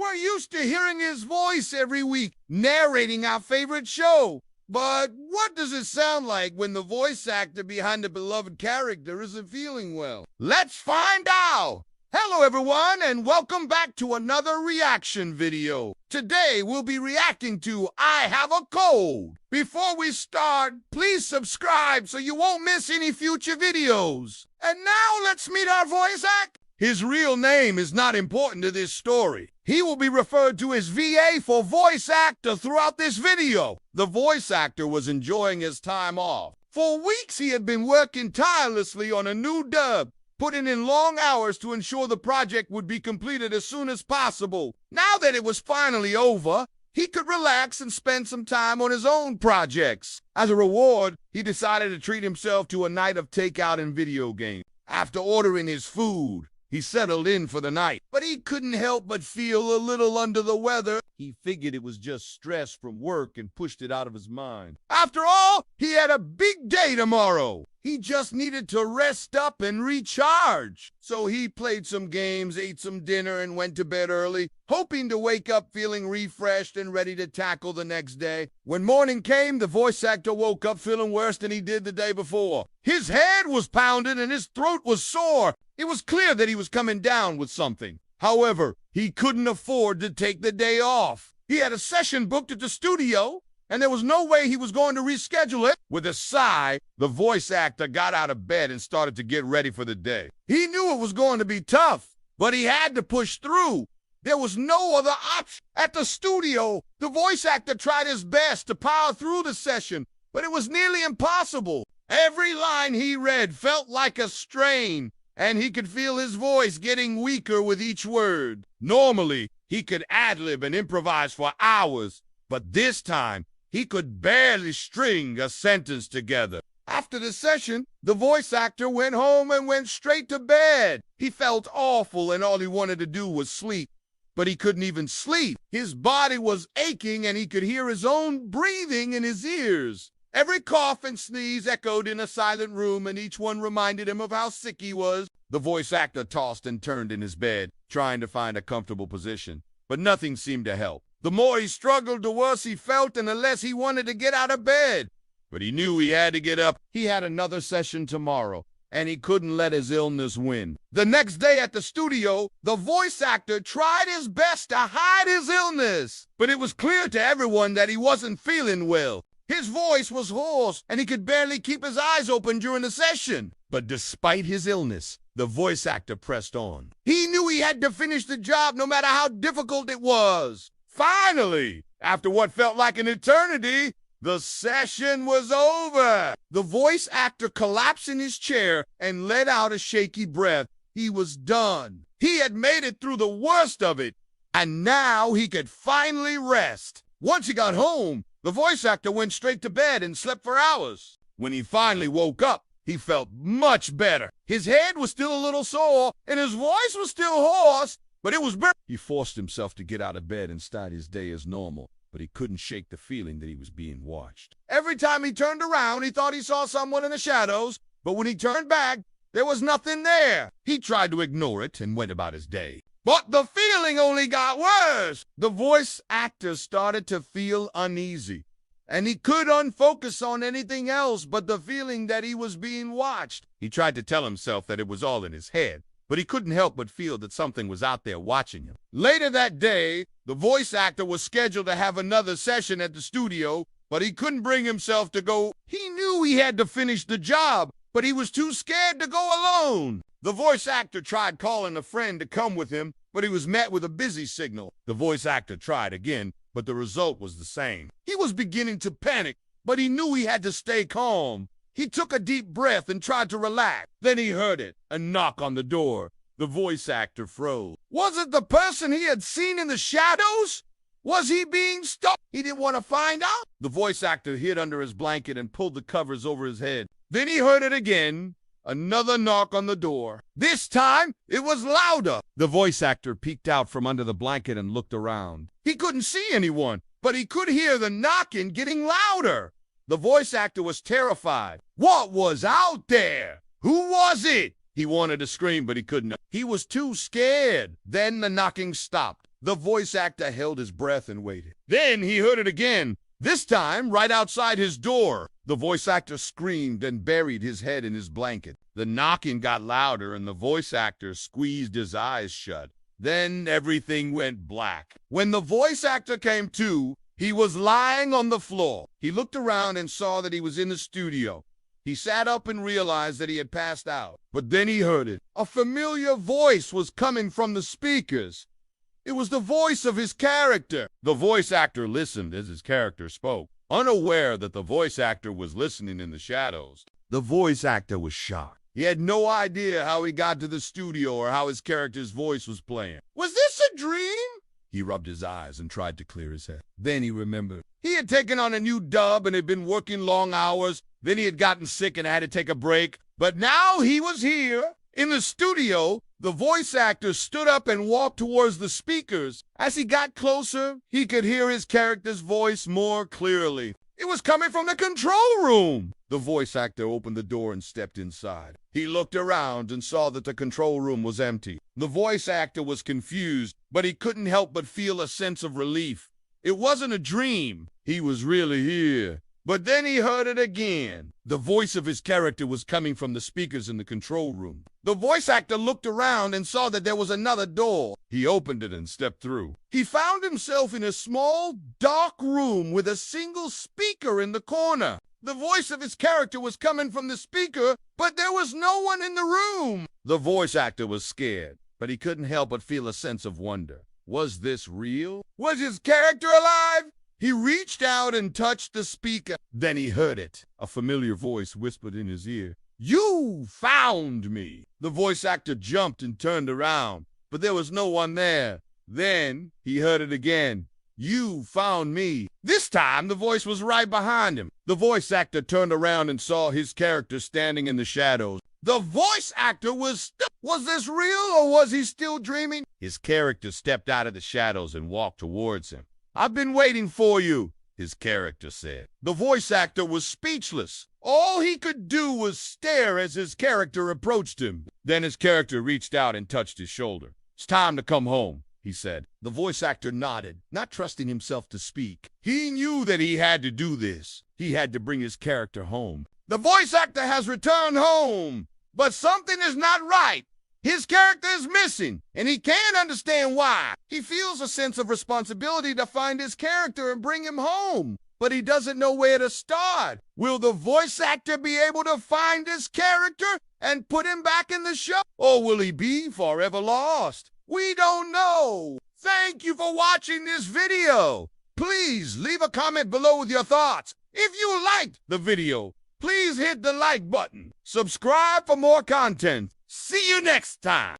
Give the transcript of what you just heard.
We're used to hearing his voice every week, narrating our favorite show. But what does it sound like when the voice actor behind the beloved character isn't feeling well? Let's find out! Hello everyone, and welcome back to another reaction video. Today we'll be reacting to I Have a Cold. Before we start, please subscribe so you won't miss any future videos. And now let's meet our voice actor. His real name is not important to this story. He will be referred to as VA for voice actor throughout this video. The voice actor was enjoying his time off. For weeks he had been working tirelessly on a new dub, putting in long hours to ensure the project would be completed as soon as possible. Now that it was finally over, he could relax and spend some time on his own projects. As a reward, he decided to treat himself to a night of takeout and video games. After ordering his food, he settled in for the night, but he couldn't help but feel a little under the weather. He figured it was just stress from work and pushed it out of his mind. After all, he had a big day tomorrow. He just needed to rest up and recharge. So he played some games, ate some dinner, and went to bed early, hoping to wake up feeling refreshed and ready to tackle the next day. When morning came, the voice actor woke up feeling worse than he did the day before. His head was pounding and his throat was sore. It was clear that he was coming down with something. However, he couldn't afford to take the day off. He had a session booked at the studio, and there was no way he was going to reschedule it. With a sigh, the voice actor got out of bed and started to get ready for the day. He knew it was going to be tough, but he had to push through. There was no other option. At the studio, the voice actor tried his best to power through the session, but it was nearly impossible. Every line he read felt like a strain, and he could feel his voice getting weaker with each word. Normally, he could ad-lib and improvise for hours, but this time, he could barely string a sentence together. After the session, the voice actor went home and went straight to bed. He felt awful and all he wanted to do was sleep. But he couldn't even sleep. His body was aching and he could hear his own breathing in his ears. Every cough and sneeze echoed in a silent room, and each one reminded him of how sick he was. The voice actor tossed and turned in his bed, trying to find a comfortable position. But nothing seemed to help. The more he struggled, the worse he felt, and the less he wanted to get out of bed. But he knew he had to get up. He had another session tomorrow, and he couldn't let his illness win. The next day at the studio, the voice actor tried his best to hide his illness. But it was clear to everyone that he wasn't feeling well. His voice was hoarse, and he could barely keep his eyes open during the session. But despite his illness, the voice actor pressed on. He knew he had to finish the job no matter how difficult it was. Finally, after what felt like an eternity, the session was over. The voice actor collapsed in his chair and let out a shaky breath. He was done. He had made it through the worst of it, and now he could finally rest. Once he got home, the voice actor went straight to bed and slept for hours. When he finally woke up, he felt much better. His head was still a little sore, and his voice was still hoarse, but it was better. He forced himself to get out of bed and start his day as normal, but he couldn't shake the feeling that he was being watched. Every time he turned around, he thought he saw someone in the shadows, but when he turned back, there was nothing there. He tried to ignore it and went about his day. But the feeling only got worse. The voice actor started to feel uneasy, and he couldn't focus on anything else but the feeling that he was being watched. He tried to tell himself that it was all in his head, but he couldn't help but feel that something was out there watching him. Later that day, the voice actor was scheduled to have another session at the studio, but he couldn't bring himself to go. He knew he had to finish the job, but he was too scared to go alone. The voice actor tried calling a friend to come with him, but he was met with a busy signal. The voice actor tried again, but the result was the same. He was beginning to panic, but he knew he had to stay calm. He took a deep breath and tried to relax. Then he heard it, a knock on the door. The voice actor froze. Was it the person he had seen in the shadows? Was he being stalked? He didn't want to find out. The voice actor hid under his blanket and pulled the covers over his head. Then he heard it again. Another knock on the door. This time, it was louder. The voice actor peeked out from under the blanket and looked around. He couldn't see anyone, but he could hear the knocking getting louder. The voice actor was terrified. What was out there? Who was it? He wanted to scream, but he couldn't. He was too scared. Then the knocking stopped. The voice actor held his breath and waited. Then he heard it again, this time right outside his door. The voice actor screamed and buried his head in his blanket. The knocking got louder and the voice actor squeezed his eyes shut. Then everything went black. When the voice actor came to, he was lying on the floor. He looked around and saw that he was in the studio. He sat up and realized that he had passed out. But then he heard it. A familiar voice was coming from the speakers. It was the voice of his character. The voice actor listened as his character spoke, unaware that the voice actor was listening in the shadows. The voice actor was shocked. He had no idea how he got to the studio or how his character's voice was playing. Was this a dream? He rubbed his eyes and tried to clear his head. Then he remembered. He had taken on a new dub and had been working long hours. Then he had gotten sick and had to take a break. But now he was here. In the studio, the voice actor stood up and walked towards the speakers. As he got closer, he could hear his character's voice more clearly. It was coming from the control room. The voice actor opened the door and stepped inside. He looked around and saw that the control room was empty. The voice actor was confused, but he couldn't help but feel a sense of relief. It wasn't a dream. He was really here. But then he heard it again. The voice of his character was coming from the speakers in the control room. The voice actor looked around and saw that there was another door. He opened it and stepped through. He found himself in a small, dark room with a single speaker in the corner. The voice of his character was coming from the speaker, but there was no one in the room. The voice actor was scared, but he couldn't help but feel a sense of wonder. Was this real? Was his character alive? He reached out and touched the speaker. Then he heard it. A familiar voice whispered in his ear, "You found me." The voice actor jumped and turned around, but there was no one there. Then he heard it again. "You found me." This time, the voice was right behind him. The voice actor turned around and saw his character standing in the shadows. The voice actor was this real or was he still dreaming? His character stepped out of the shadows and walked towards him. "I've been waiting for you," his character said. The voice actor was speechless. All he could do was stare as his character approached him. Then his character reached out and touched his shoulder. "It's time to come home," he said. The voice actor nodded, not trusting himself to speak. He knew that he had to do this. He had to bring his character home. The voice actor has returned home, but something is not right. His character is missing, and he can't understand why. He feels a sense of responsibility to find his character and bring him home, but he doesn't know where to start. Will the voice actor be able to find his character and put him back in the show? Or will he be forever lost? We don't know. Thank you for watching this video. Please leave a comment below with your thoughts. If you liked the video, please hit the like button. Subscribe for more content. See you next time.